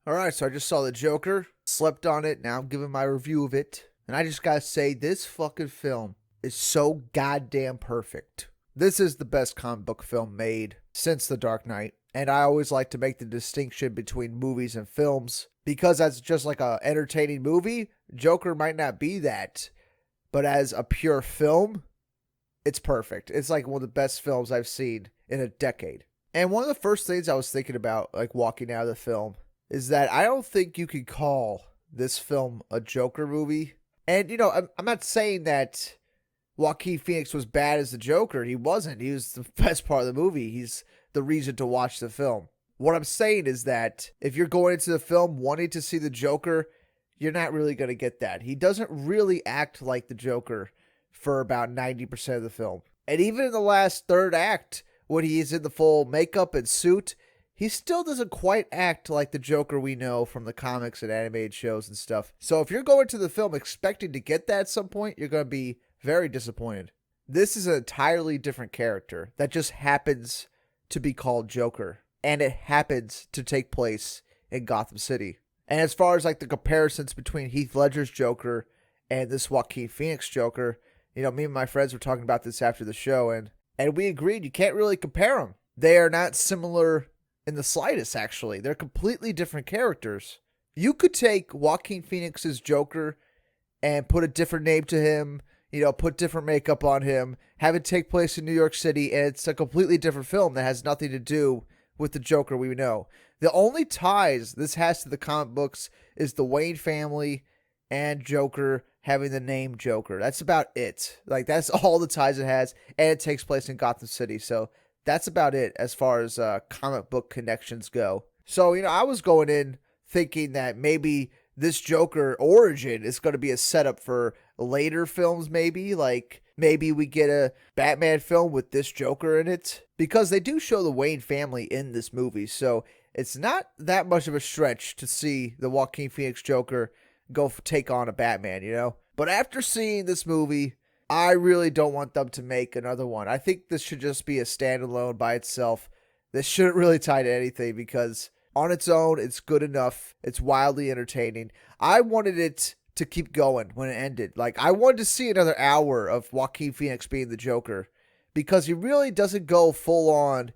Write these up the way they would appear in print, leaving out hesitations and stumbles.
All right, so I just saw the Joker, slept on it. Now I'm giving my review of it. And I just gotta say, this fucking film is so goddamn perfect. This is the best comic book film made since The Dark Knight. And I always like to make the distinction between movies and films because that's just like a entertaining movie. Joker might not be that, but as a pure film, it's perfect. It's like one of the best films I've seen in a decade. And one of the first things I was thinking about, like walking out of the film, is that I don't think you could call this film a Joker movie. And, I'm not saying that Joaquin Phoenix was bad as the Joker. He wasn't. He was the best part of the movie. He's the reason to watch the film. What I'm saying is that if you're going into the film wanting to see the Joker, you're not really going to get that. He doesn't really act like the Joker for about 90% of the film. And even in the last third act, when he's in the full makeup and suit, he still doesn't quite act like the Joker we know from the comics and animated shows and stuff. So if you're going to the film expecting to get that at some point, you're going to be very disappointed. This is an entirely different character that just happens to be called Joker. And it happens to take place in Gotham City. And as far as like the comparisons between Heath Ledger's Joker and this Joaquin Phoenix Joker, me and my friends were talking about this after the show, and we agreed you can't really compare them. They are not similar in the slightest, actually. They're completely different characters. You could take Joaquin Phoenix's Joker and put a different name to him, put different makeup on him, have it take place in New York City, and it's a completely different film that has nothing to do with the Joker we know. The only ties this has to the comic books is the Wayne family and Joker having the name Joker. That's about it. Like, that's all the ties it has, and it takes place in Gotham City. So that's about it as far as comic book connections go. So, I was going in thinking that maybe this Joker origin is going to be a setup for later films, maybe. Like, maybe we get a Batman film with this Joker in it. Because they do show the Wayne family in this movie. So it's not that much of a stretch to see the Joaquin Phoenix Joker go take on a Batman, But after seeing this movie, I really don't want them to make another one. I think this should just be a standalone by itself. This shouldn't really tie to anything because on its own, it's good enough. It's wildly entertaining. I wanted it to keep going when it ended. Like, I wanted to see another hour of Joaquin Phoenix being the Joker because he really doesn't go full on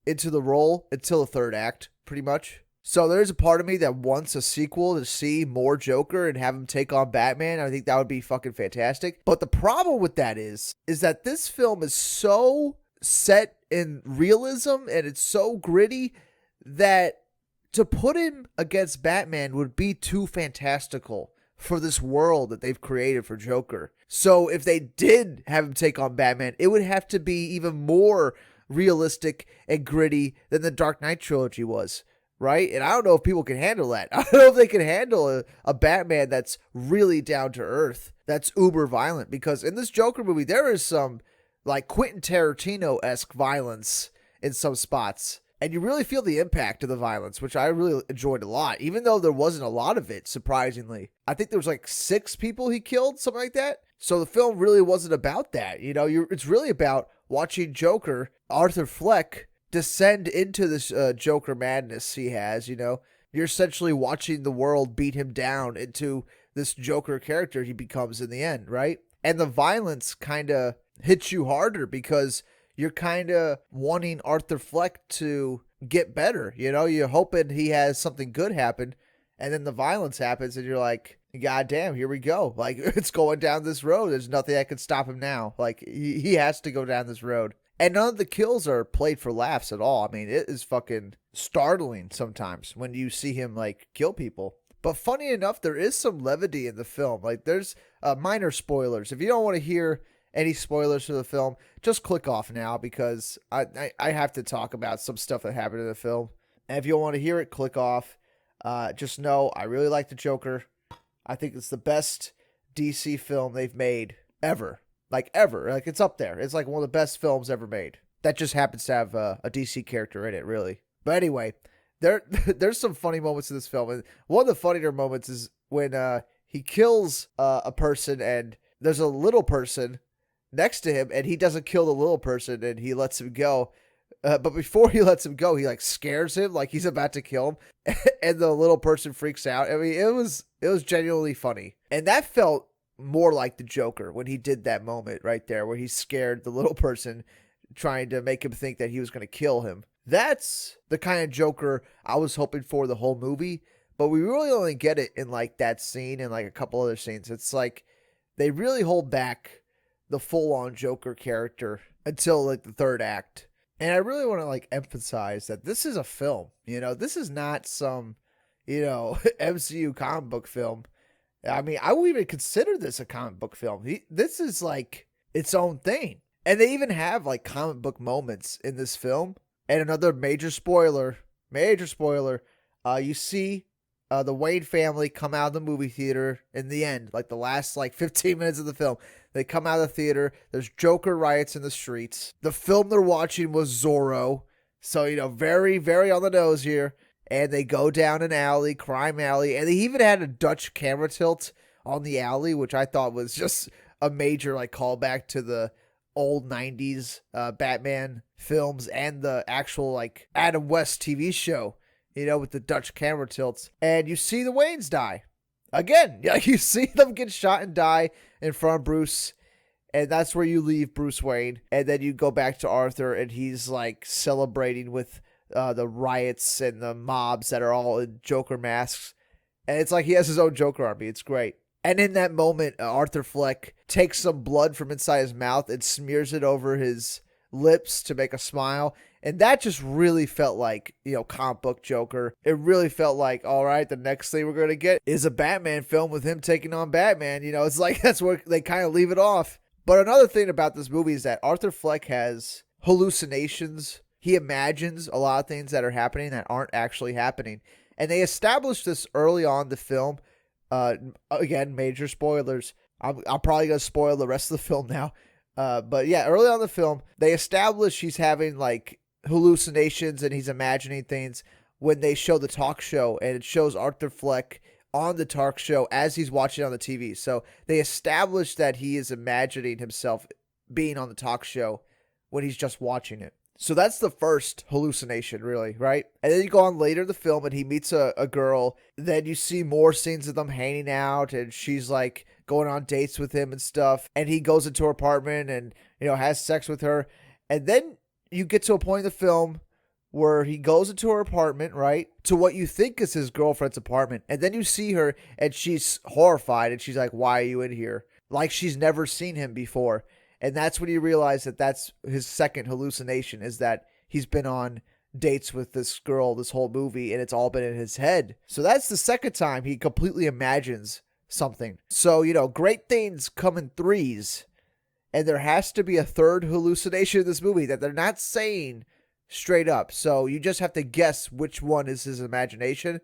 into the role until the third act, pretty much. So there's a part of me that wants a sequel to see more Joker and have him take on Batman. I think that would be fucking fantastic. But the problem with that is that this film is so set in realism and it's so gritty that to put him against Batman would be too fantastical for this world that they've created for Joker. So if they did have him take on Batman, it would have to be even more realistic and gritty than the Dark Knight trilogy was. Right? And I don't know if people can handle that. I don't know if they can handle a Batman that's really down to earth, that's uber violent. Because in this Joker movie, there is some like Quentin Tarantino-esque violence in some spots. And you really feel the impact of the violence, which I really enjoyed a lot. Even though there wasn't a lot of it, surprisingly. I think there was like 6 people he killed, something like that. So the film really wasn't about that. It's really about watching Joker, Arthur Fleck, descend into this Joker madness he has, You're essentially watching the world beat him down into this Joker character he becomes in the end, right? And the violence kind of hits you harder because you're kind of wanting Arthur Fleck to get better, You're hoping he has something good happen, and then the violence happens, and you're like, God damn, here we go. Like, it's going down this road. There's nothing that can stop him now. Like, he has to go down this road. And none of the kills are played for laughs at all. I mean, it is fucking startling sometimes when you see him, like, kill people. But funny enough, there is some levity in the film. Like, there's minor spoilers. If you don't want to hear any spoilers for the film, just click off now because I have to talk about some stuff that happened in the film. And if you don't want to hear it, click off. Just know I really like the Joker. I think it's the best DC film they've made ever. Like, ever. Like, it's up there. It's like one of the best films ever made. That just happens to have a DC character in it, really. But anyway, there's some funny moments in this film. And one of the funnier moments is when he kills a person and there's a little person next to him and he doesn't kill the little person and he lets him go. But before he lets him go, he like scares him like he's about to kill him, and the little person freaks out. I mean, it was genuinely funny, and that felt more like the Joker when he did that moment right there, where he scared the little person, trying to make him think that he was going to kill him. That's the kind of Joker I was hoping for the whole movie, but we really only get it in like that scene and like a couple other scenes. It's like they really hold back the full-on Joker character until like the third act. And I really want to like emphasize that this is a film. This is not some, MCU comic book film. I mean, I would even consider this a comic book film. This is like its own thing. And they even have like comic book moments in this film. And another major spoiler, you see the Wayne family come out of the movie theater in the end, like the last like 15 minutes of the film. They come out of the theater. There's Joker riots in the streets. The film they're watching was Zorro. So, very, very on the nose here. And they go down an alley, crime alley. And they even had a Dutch camera tilt on the alley, which I thought was just a major like callback to the old 90s Batman films and the actual like Adam West TV show, with the Dutch camera tilts. And you see the Waynes die. Again, you see them get shot and die in front of Bruce. And that's where you leave Bruce Wayne. And then you go back to Arthur and he's like celebrating with the riots and the mobs that are all in Joker masks. And it's like he has his own Joker army. It's great. And in that moment, Arthur Fleck takes some blood from inside his mouth and smears it over his lips to make a smile. And that just really felt like, comic book Joker. It really felt like, all right, the next thing we're going to get is a Batman film with him taking on Batman. It's like that's where they kind of leave it off. But another thing about this movie is that Arthur Fleck has hallucinations. He imagines a lot of things that are happening that aren't actually happening. And they established this early on in the film. Again, major spoilers. I'm probably going to spoil the rest of the film now. But yeah, early on in the film, they establish he's having like hallucinations and he's imagining things when they show the talk show, and it shows Arthur Fleck on the talk show as he's watching on the TV. So they establish that he is imagining himself being on the talk show when he's just watching it. So that's the first hallucination, really, right? And then you go on later in the film and he meets a girl. Then you see more scenes of them hanging out and she's like going on dates with him and stuff. And he goes into her apartment and, has sex with her. And then you get to a point in the film where he goes into her apartment, right? To what you think is his girlfriend's apartment. And then you see her and she's horrified and she's like, "Why are you in here?" Like she's never seen him before. And that's when you realize that that's his second hallucination, is that he's been on dates with this girl this whole movie and it's all been in his head. So that's the second time he completely imagines something. So, great things come in threes. And there has to be a third hallucination in this movie that they're not saying straight up. So you just have to guess which one is his imagination.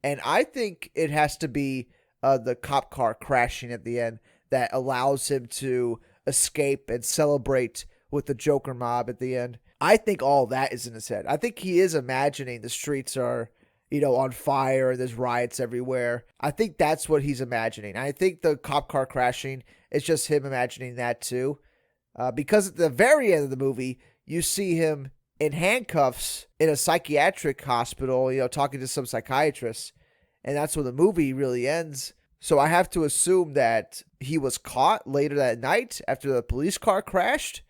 And I think it has to be the cop car crashing at the end that allows him to escape and celebrate with the Joker mob at the end. I think all that is in his head. I think he is imagining the streets are, on fire and there's riots everywhere. I think that's what he's imagining. I think the cop car crashing is just him imagining that too. Because at the very end of the movie, you see him in handcuffs in a psychiatric hospital, talking to some psychiatrist. And that's where the movie really ends. So I have to assume that he was caught later that night after the police car crashed,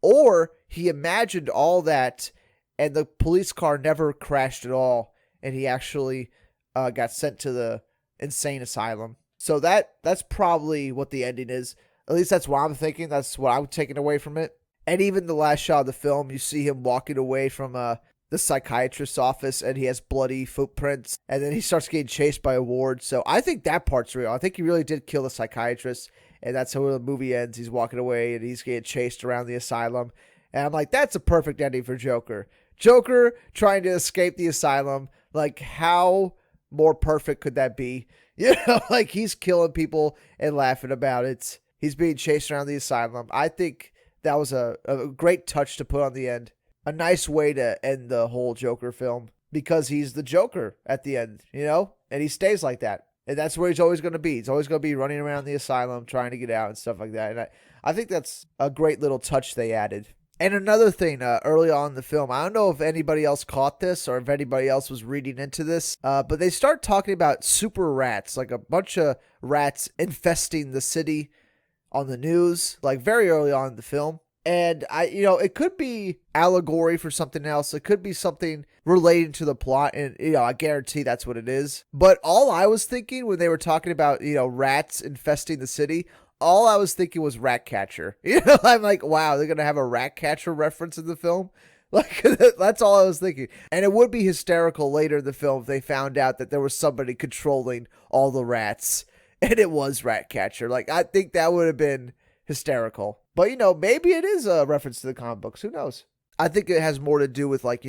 or he imagined all that and the police car never crashed at all, and he actually got sent to the insane asylum. So that's probably what the ending is. At least that's what I'm thinking. That's what I'm taking away from it. And even the last shot of the film, you see him walking away from the psychiatrist's office and he has bloody footprints, and then he starts getting chased by a ward. So I think that part's real. I think he really did kill the psychiatrist, and that's how the movie ends. He's walking away and he's getting chased around the asylum. And I'm like, that's a perfect ending for Joker. Joker trying to escape the asylum. Like, how more perfect could that be? Like he's killing people and laughing about it. He's being chased around the asylum. I think that was a great touch to put on the end. A nice way to end the whole Joker film, because he's the Joker at the end, and he stays like that. And that's where he's always going to be. He's always going to be running around the asylum trying to get out and stuff like that. And I think that's a great little touch they added. And another thing, early on in the film, I don't know if anybody else caught this or if anybody else was reading into this, but they start talking about super rats, like a bunch of rats infesting the city on the news, like very early on in the film. And it could be allegory for something else. It could be something relating to the plot. And, I guarantee that's what it is. But all I was thinking when they were talking about, rats infesting the city, all I was thinking was Ratcatcher. I'm like, wow, they're going to have a Ratcatcher reference in the film. Like, that's all I was thinking. And it would be hysterical later in the film if they found out that there was somebody controlling all the rats. And it was Ratcatcher. Like, I think that would have been hysterical. But, maybe it is a reference to the comic books. Who knows? I think it has more to do with, like,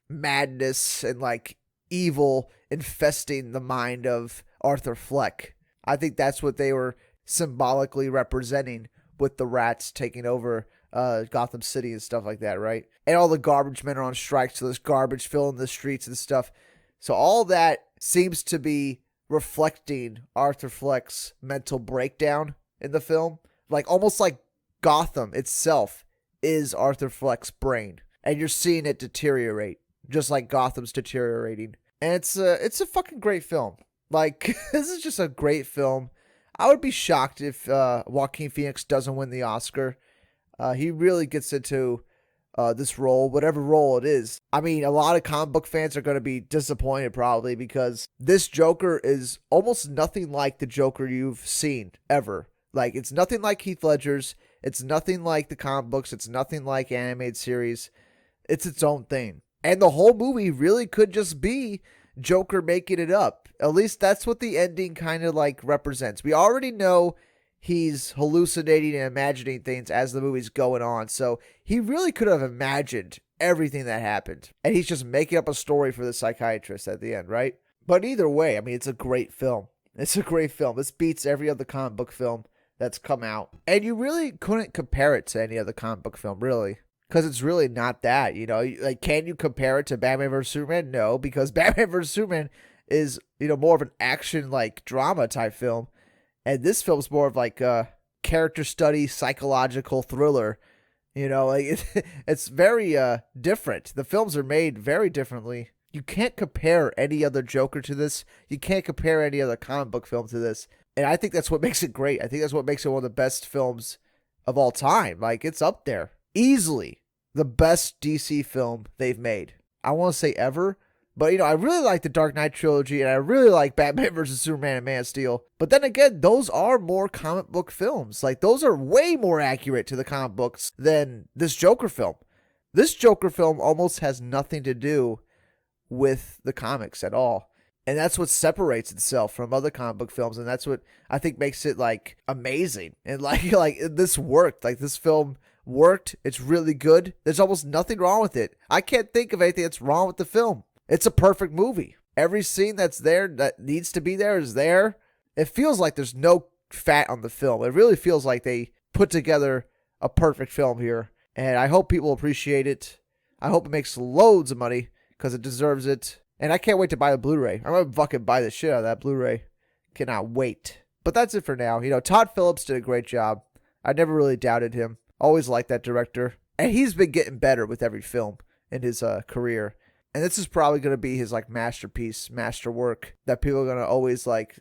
madness and, like, evil infesting the mind of Arthur Fleck. I think that's what they were symbolically representing with the rats taking over Gotham City and stuff like that, right? And all the garbage men are on strike, so there's garbage filling the streets and stuff. So all that seems to be reflecting Arthur Fleck's mental breakdown in the film. Like, almost like Gotham itself is Arthur Fleck's brain, and you're seeing it deteriorate, just like Gotham's deteriorating. And it's a fucking great film. Like, this is just a great film. I would be shocked if Joaquin Phoenix doesn't win the Oscar. He really gets into this role, whatever role it is. I mean, a lot of comic book fans are going to be disappointed probably because this Joker is almost nothing like the Joker you've seen ever. Like, it's nothing like Heath Ledger's. It's nothing like the comic books. It's nothing like animated series. It's its own thing. And the whole movie really could just be Joker making it up. At least that's what the ending kind of like represents. We already know he's hallucinating and imagining things as the movie's going on. So he really could have imagined everything that happened. And he's just making up a story for the psychiatrist at the end, right? But either way, I mean, it's a great film. It's a great film. This beats every other comic book film that's come out. And you really couldn't compare it to any other comic book film, really. Because it's really not that, Like, can you compare it to Batman vs. Superman? No, because Batman vs. Superman is, more of an action, like, drama type film. And this film's more of, like, a character study, psychological thriller. Like, it's very different. The films are made very differently. You can't compare any other Joker to this. You can't compare any other comic book film to this. And I think that's what makes it great. I think that's what makes it one of the best films of all time. Like, it's up there. Easily the best DC film they've made. I want to say ever. But, I really like the Dark Knight trilogy, and I really like Batman vs. Superman and Man of Steel. But then again, those are more comic book films. Like, those are way more accurate to the comic books than this Joker film. This Joker film almost has nothing to do with the comics at all. And that's what separates itself from other comic book films. And that's what I think makes it, like, amazing. And, like this worked. Like, this film worked. It's really good. There's almost nothing wrong with it. I can't think of anything that's wrong with the film. It's a perfect movie. Every scene that's there that needs to be there is there. It feels like there's no fat on the film. It really feels like they put together a perfect film here. And I hope people appreciate it. I hope it makes loads of money because it deserves it. And I can't wait to buy the Blu-ray. I'm going to fucking buy the shit out of that Blu-ray. Cannot wait. But that's it for now. Todd Phillips did a great job. I never really doubted him. Always liked that director. And he's been getting better with every film in his career. And this is probably going to be his, like, masterpiece, masterwork that people are going to always, like,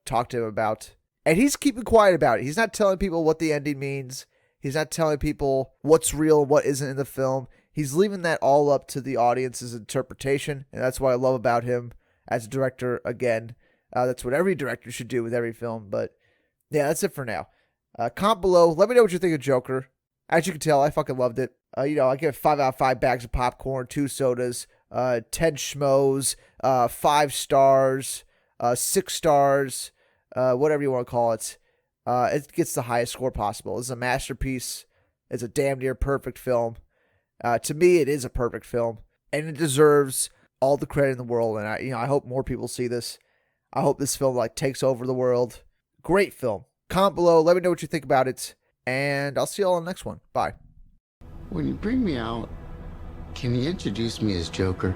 talk to him about. And he's keeping quiet about it. He's not telling people what the ending means. He's not telling people what's real and what isn't in the film. He's leaving that all up to the audience's interpretation, and that's what I love about him as a director, again. That's what every director should do with every film, but yeah, that's it for now. Comment below. Let me know what you think of Joker. As you can tell, I fucking loved it. I give 5 out of 5 bags of popcorn, 2 sodas, 10 schmoes, 5 stars, 6 stars, whatever you want to call it. It gets the highest score possible. It's a masterpiece. It's a damn near perfect film. To me, it is a perfect film, and it deserves all the credit in the world. And I hope more people see this. I hope this film takes over the world. Great film. Comment below. Let me know what you think about it, and I'll see you all on the next one. Bye. When you bring me out, can you introduce me as Joker?